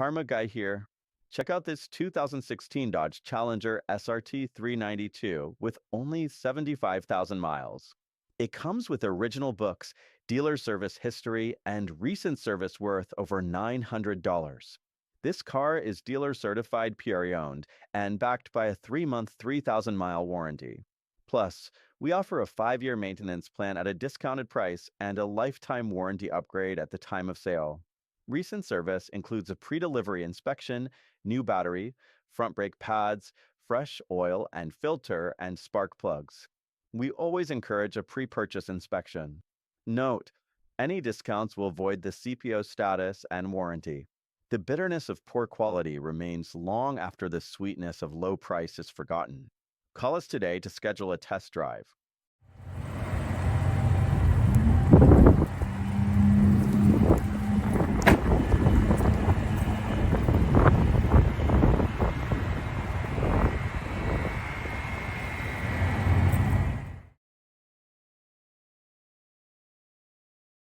Karma Guy here. Check out this 2016 Dodge Challenger SRT 392 with only 75,000 miles. It comes with original books, dealer service history, and recent service worth over $900. This car is dealer certified pre-owned and backed by a 3-month, 3,000-mile warranty. Plus, we offer a 5-year maintenance plan at a discounted price and a lifetime warranty upgrade at the time of sale. Recent service includes a pre-delivery inspection, new battery, front brake pads, fresh oil and filter, and spark plugs. We always encourage a pre-purchase inspection. Note, any discounts will void the CPO status and warranty. The bitterness of poor quality remains long after the sweetness of low price is forgotten. Call us today to schedule a test drive.